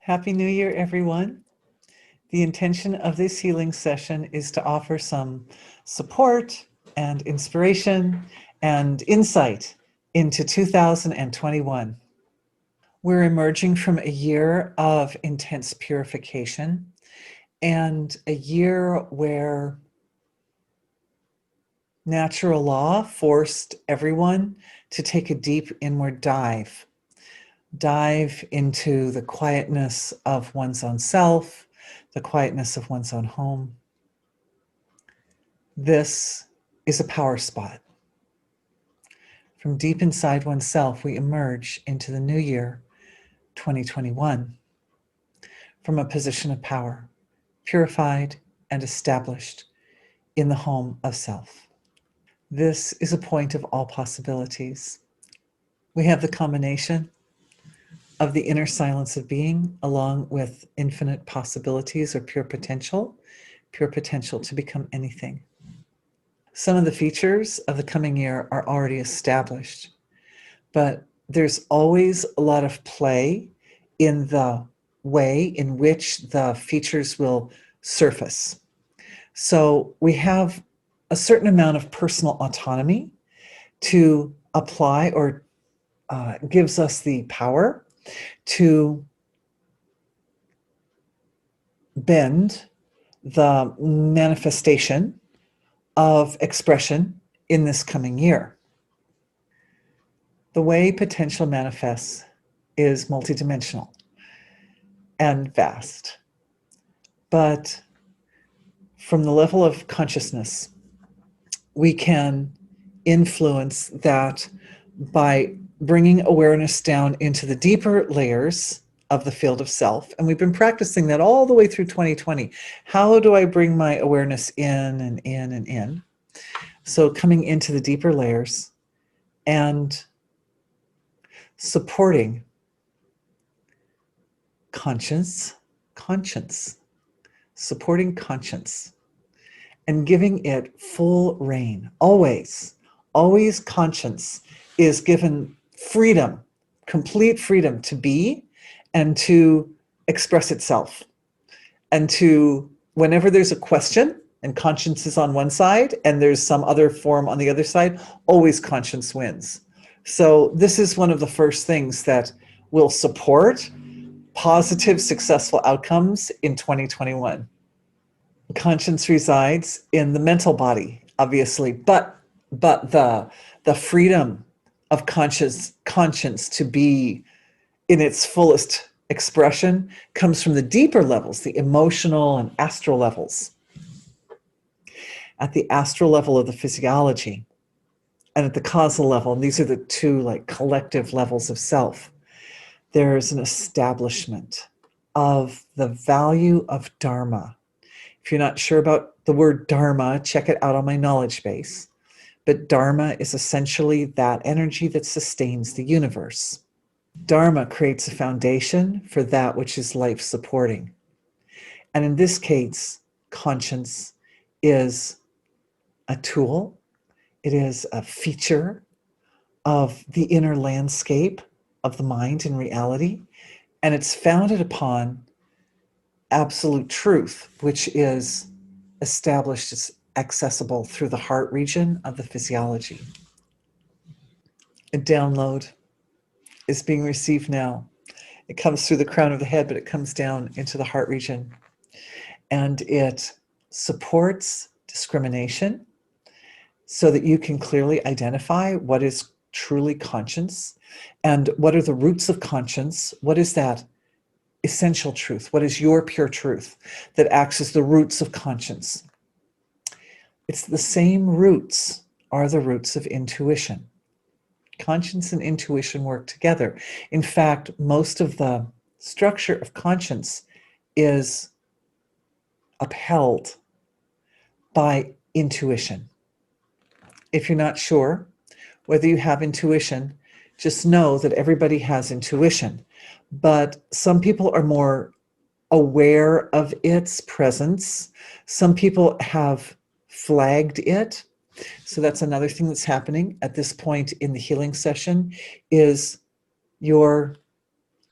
Happy New Year, everyone. The intention of this healing session is to offer some support and inspiration and insight into 2021. We're emerging from a year of intense purification and a year where natural law forced everyone to take a deep inward dive into the quietness of one's own self, the quietness of one's own home. This is a power spot. From deep inside oneself, we emerge into the new year, 2021, from a position of power, purified and established in the home of self. This is a point of all possibilities. We have the combination of the inner silence of being, along with infinite possibilities or pure potential to become anything. Some of the features of the coming year are already established, but there's always a lot of play in the way in which the features will surface. So we have a certain amount of personal autonomy to apply or gives us the power to bend the manifestation of expression in this coming year. The way potential manifests is multidimensional and vast, but from the level of consciousness, we can influence that by bringing awareness down into the deeper layers of the field of self. And we've been practicing that all the way through 2020. How do I bring my awareness in and in and in? So coming into the deeper layers and supporting conscience, supporting conscience and giving it full reign. Always conscience is given freedom, complete freedom to be and to express itself. And to, whenever there's a question and conscience is on one side and there's some other form on the other side, always conscience wins. So this is one of the first things that will support positive, successful outcomes in 2021. Conscience resides in the mental body, obviously, but the freedom of conscience to be in its fullest expression comes from the deeper levels, the emotional and astral levels. At the astral level of the physiology and at the causal level, and these are the two collective levels of self, there is an establishment of the value of Dharma. If you're not sure about the word Dharma, check it out on my knowledge base. But Dharma is essentially that energy that sustains the universe. Dharma creates a foundation for that which is life supporting. And in this case, conscience is a tool. It is a feature of the inner landscape of the mind in reality. And it's founded upon absolute truth, which is established as accessible through the heart region of the physiology. A download is being received now. It comes through the crown of the head, but it comes down into the heart region. And it supports discrimination so that you can clearly identify what is truly conscience and what are the roots of conscience. What is that essential truth? What is your pure truth that acts as the roots of conscience? It's the same roots are the roots of intuition. Conscience and intuition work together. In fact, most of the structure of conscience is upheld by intuition. If you're not sure whether you have intuition, just know that everybody has intuition, but some people are more aware of its presence. Some people have flagged it. So that's another thing that's happening at this point in the healing session is you're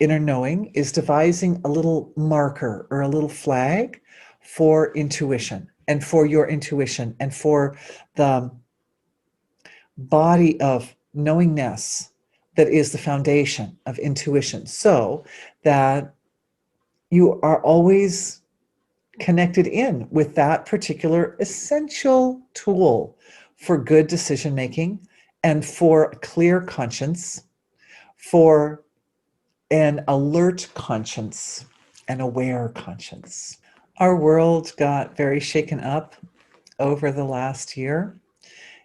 inner knowing is devising a little marker or a little flag for intuition and for your intuition and for the body of knowingness that is the foundation of intuition, so that you are always connected in with that particular essential tool for good decision making and for a clear conscience, for an alert conscience, an aware conscience. Our world got very shaken up over the last year,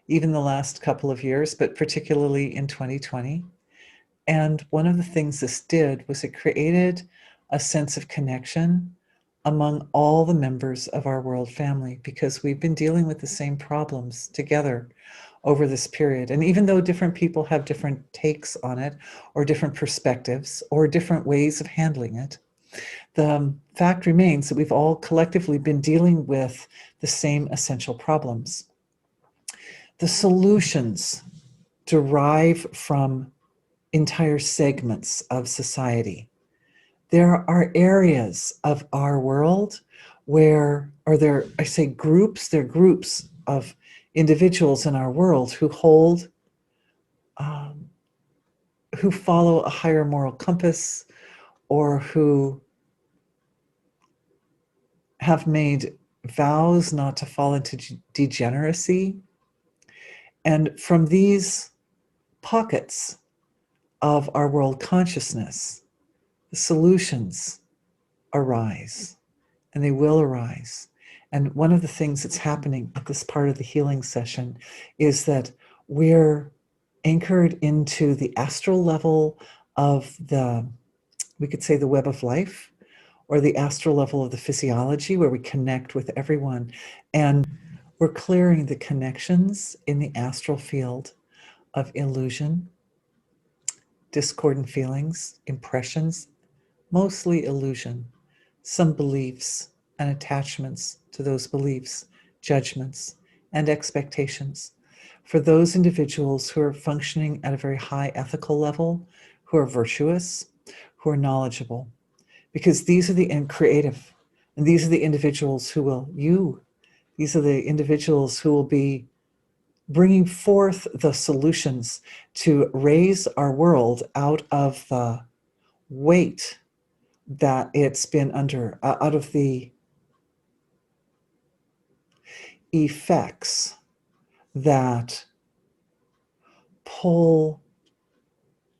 even the last couple of years, but particularly in 2020. And one of the things this did was it created a sense of connection among all the members of our world family, because we've been dealing with the same problems together over this period. And even though different people have different takes on it, or different perspectives, or different ways of handling it, the fact remains that we've all collectively been dealing with the same essential problems. The solutions derive from entire segments of society. There are areas of our world where, or there, I say groups, there are groups of individuals in our world who hold, who follow a higher moral compass, or who have made vows not to fall into degeneracy. And from these pockets of our world consciousness, the solutions arise, and they will arise. And one of the things that's happening at this part of the healing session is that we're anchored into the astral level of the, we could say, the web of life, or the astral level of the physiology, where we connect with everyone. And we're clearing the connections in the astral field of illusion, discordant feelings, impressions, mostly illusion, some beliefs and attachments to those beliefs, judgments and expectations. For those individuals who are functioning at a very high ethical level, who are virtuous, who are knowledgeable, because these are the creative, and these are the individuals who will, these are the individuals who will be bringing forth the solutions to raise our world out of the weight that it's been under, out of the effects that pull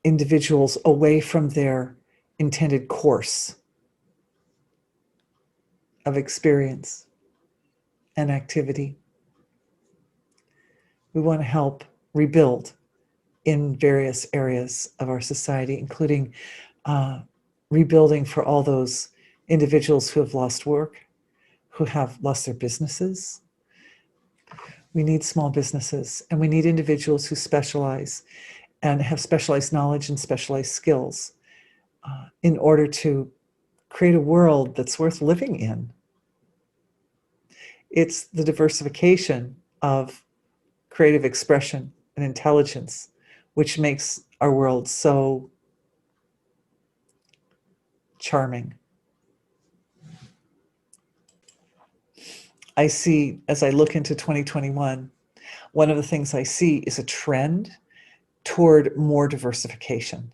individuals away from their intended course of experience and activity. We want to help rebuild in various areas of our society, including rebuilding for all those individuals who have lost work, who have lost their businesses. We need small businesses, and we need individuals who specialize and have specialized knowledge and specialized skills in order to create a world that's worth living in. It's the diversification of creative expression and intelligence which makes our world so charming. I see, as I look into 2021, one of the things I see is a trend toward more diversification,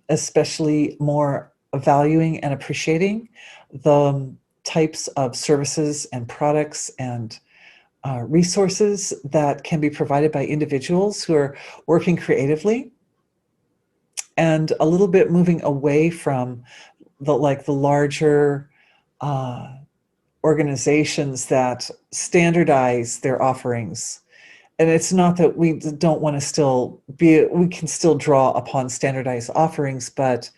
especially more valuing and appreciating the types of services and products and resources that can be provided by individuals who are working creatively, and a little bit moving away from the larger organizations that standardize their offerings. And it's not that we don't want to we can still draw upon standardized offerings, but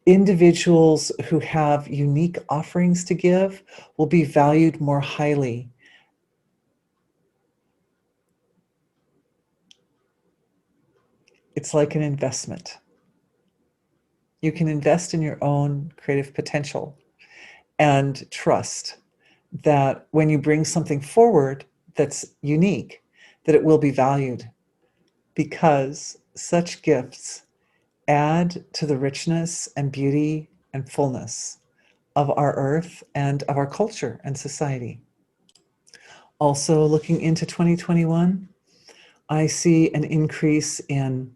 individuals who have unique offerings to give will be valued more highly. It's like an investment. You can invest in your own creative potential and trust that when you bring something forward that's unique, that it will be valued, because such gifts add to the richness and beauty and fullness of our earth and of our culture and society. Also, looking into 2021, I see an increase in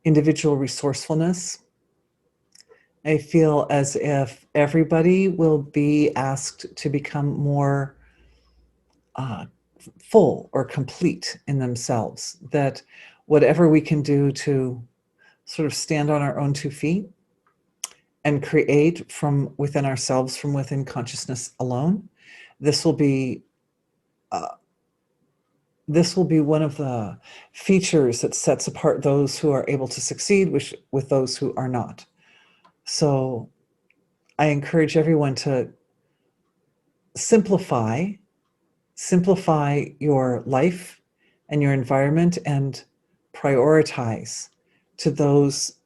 individual resourcefulness. I feel as if everybody will be asked to become more uh, full or complete in themselves, that whatever we can do to sort of stand on our own 2 feet and create from within ourselves, from within consciousness alone, this will be uh, one of the features that sets apart those who are able to succeed with those who are not. So I encourage everyone to simplify your life and your environment and prioritize to those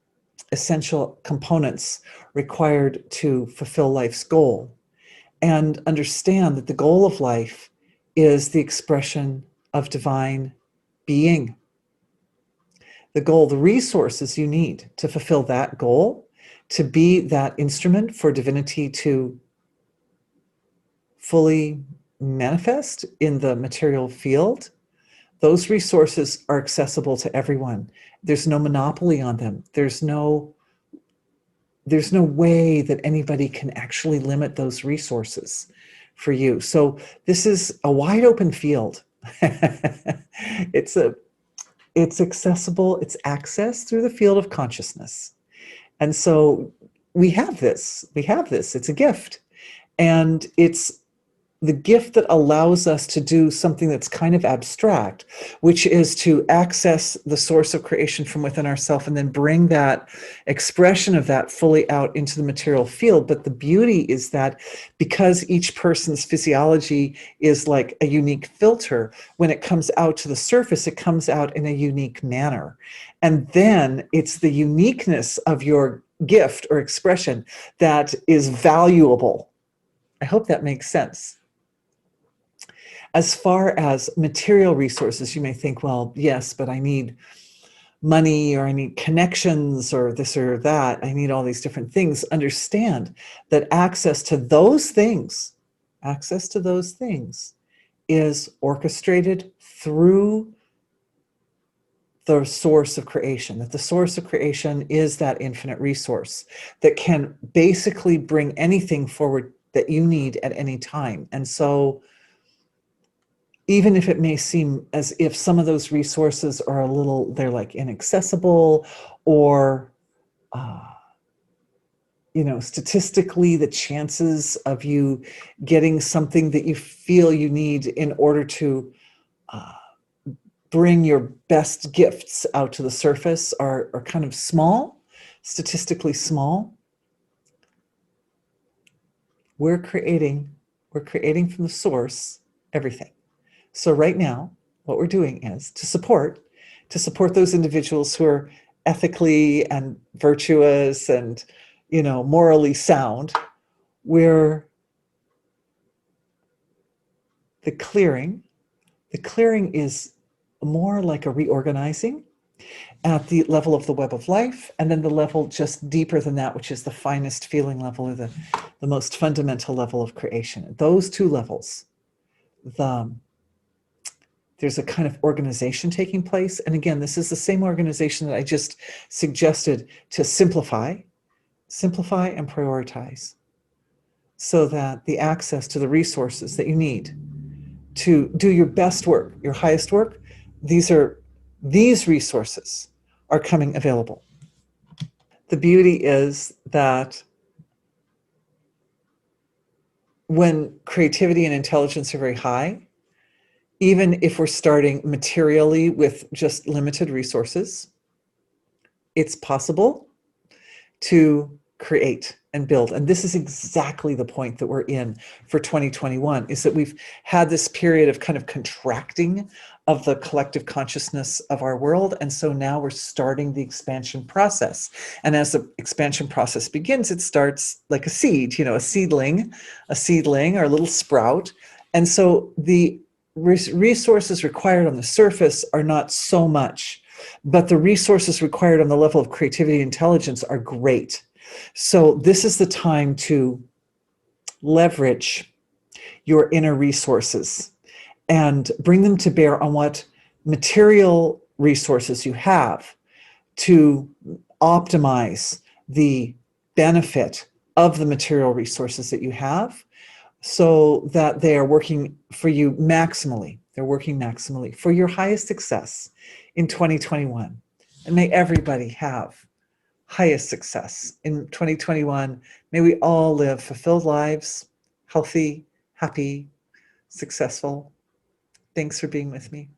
essential components required to fulfill life's goal, and understand that the goal of life is the expression of divine being. The goal, the resources you need to fulfill that goal, to be that instrument for divinity to fully manifest in the material field, those resources are accessible to everyone. There's no monopoly on them. There's no way that anybody can actually limit those resources for you. So this is a wide open field. It's accessible, it's access through the field of consciousness. And so we have this, it's a gift. And it's the gift that allows us to do something that's kind of abstract, which is to access the source of creation from within ourselves and then bring that expression of that fully out into the material field. But the beauty is that because each person's physiology is like a unique filter, when it comes out to the surface, it comes out in a unique manner. And then it's the uniqueness of your gift or expression that is valuable. I hope that makes sense. As far as material resources, you may think, well, yes, but I need money, or I need connections, or this or that. I need all these different things. Understand that access to those things is orchestrated through the source of creation, that the source of creation is that infinite resource that can basically bring anything forward that you need at any time. And so even if it may seem as if some of those resources are they're like inaccessible, or, statistically, the chances of you getting something that you feel you need in order to bring your best gifts out to the surface are kind of small, statistically small. We're creating from the source everything. So right now, what we're doing is to support those individuals who are ethically and virtuous and, morally sound. We're the clearing is more like a reorganizing at the level of the web of life, and then the level just deeper than that, which is the finest feeling level, or the most fundamental level of creation. Those two levels, there's a kind of organization taking place. And again, this is the same organization that I just suggested, to simplify and prioritize, so that the access to the resources that you need to do your best work, your highest work, these resources are coming available. The beauty is that when creativity and intelligence are very high, even if we're starting materially with just limited resources, it's possible to create and build. And this is exactly the point that we're in for 2021, is that we've had this period of kind of contracting of the collective consciousness of our world. And so now we're starting the expansion process. And as the expansion process begins, it starts like a seed, a seedling or a little sprout. And so the resources required on the surface are not so much but the resources required on the level of creativity and intelligence are great. So this is the time to leverage your inner resources and bring them to bear on what material resources you have to optimize the benefit of the material resources that you have, so that they are working for you maximally. They're working maximally for your highest success in 2021. And may everybody have highest success in 2021. May we all live fulfilled lives, healthy, happy, successful. Thanks for being with me.